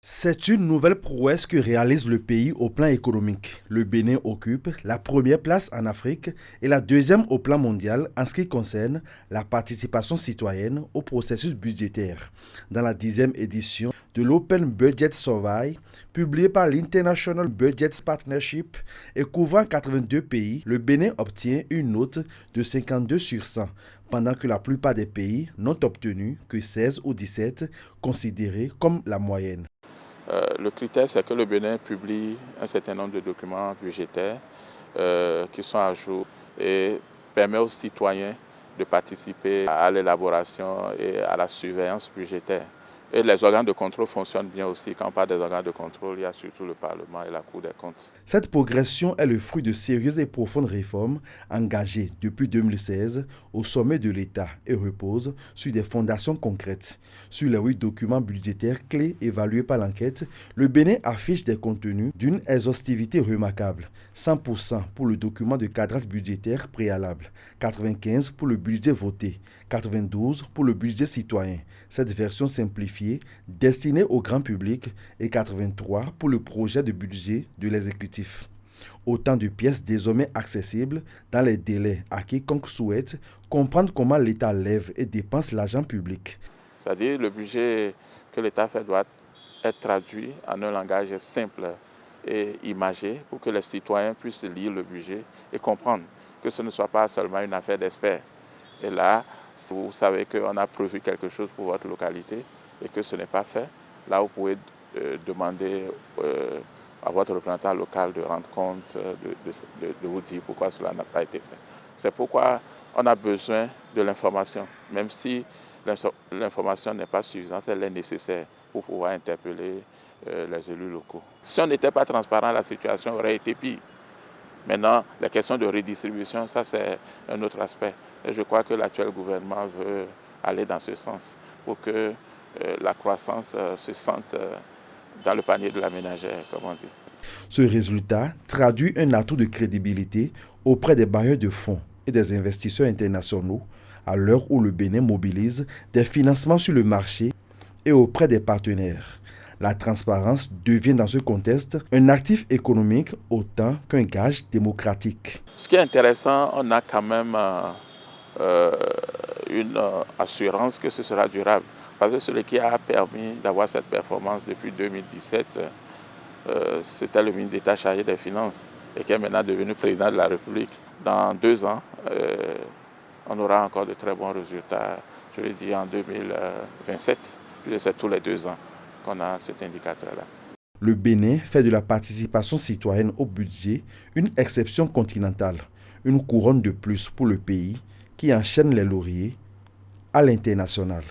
C'est une nouvelle prouesse que réalise le pays au plan économique. Le Bénin occupe la première place en Afrique et la deuxième au plan mondial en ce qui concerne la participation citoyenne au processus budgétaire. Dans la 10e édition de l'Open Budget Survey, publiée par l'International Budget Partnership et couvrant 82 pays, le Bénin obtient une note de 52 sur 100, pendant que la plupart des pays n'ont obtenu que 16 ou 17, considérés comme la moyenne. Le critère, c'est que le Bénin publie un certain nombre de documents budgétaires qui sont à jour et permet aux citoyens de participer à l'élaboration et à la surveillance budgétaire. Et les organes de contrôle fonctionnent bien aussi. Quand on parle des organes de contrôle, il y a surtout le Parlement et la Cour des comptes. Cette progression est le fruit de sérieuses et profondes réformes engagées depuis 2016 au sommet de l'État et repose sur des fondations concrètes. Sur les 8 documents budgétaires clés évalués par l'enquête, le Bénin affiche des contenus d'une exhaustivité remarquable. 100% pour le document de cadrage budgétaire préalable, 95% pour le budget voté, 92% pour le budget citoyen. Cette version simplifiée, destinée au grand public, et 83% pour le projet de budget de l'exécutif. Autant de pièces désormais accessibles dans les délais à quiconque souhaite comprendre comment l'État lève et dépense l'argent public. C'est-à-dire le budget que l'État fait doit être traduit en un langage simple et imagé pour que les citoyens puissent lire le budget et comprendre que ce ne soit pas seulement une affaire d'experts. Et là, si vous savez qu'on a prévu quelque chose pour votre localité et que ce n'est pas fait, là vous pouvez demander à votre représentant local de rendre compte, de vous dire pourquoi cela n'a pas été fait. C'est pourquoi on a besoin de l'information, même si l'information n'est pas suffisante, elle est nécessaire pour pouvoir interpeller les élus locaux. Si on n'était pas transparent, la situation aurait été pire. Maintenant, la question de redistribution, ça c'est un autre aspect. Et je crois que l'actuel gouvernement veut aller dans ce sens pour que la croissance se sente dans le panier de la ménagère, comme on dit. Ce résultat traduit un atout de crédibilité auprès des bailleurs de fonds et des investisseurs internationaux à l'heure où le Bénin mobilise des financements sur le marché et auprès des partenaires. La transparence devient dans ce contexte un actif économique autant qu'un gage démocratique. Ce qui est intéressant, on a quand même une assurance que ce sera durable. Parce que celui qui a permis d'avoir cette performance depuis 2017, c'était le ministre d'État chargé des Finances et qui est maintenant devenu président de la République. Dans 2 ans, on aura encore de très bons résultats, je vais dire en 2027, puis c'est tous les 2 ans qu'on a cet indicateur-là. Le Bénin fait de la participation citoyenne au budget une exception continentale, une couronne de plus pour le pays qui enchaîne les lauriers à l'international.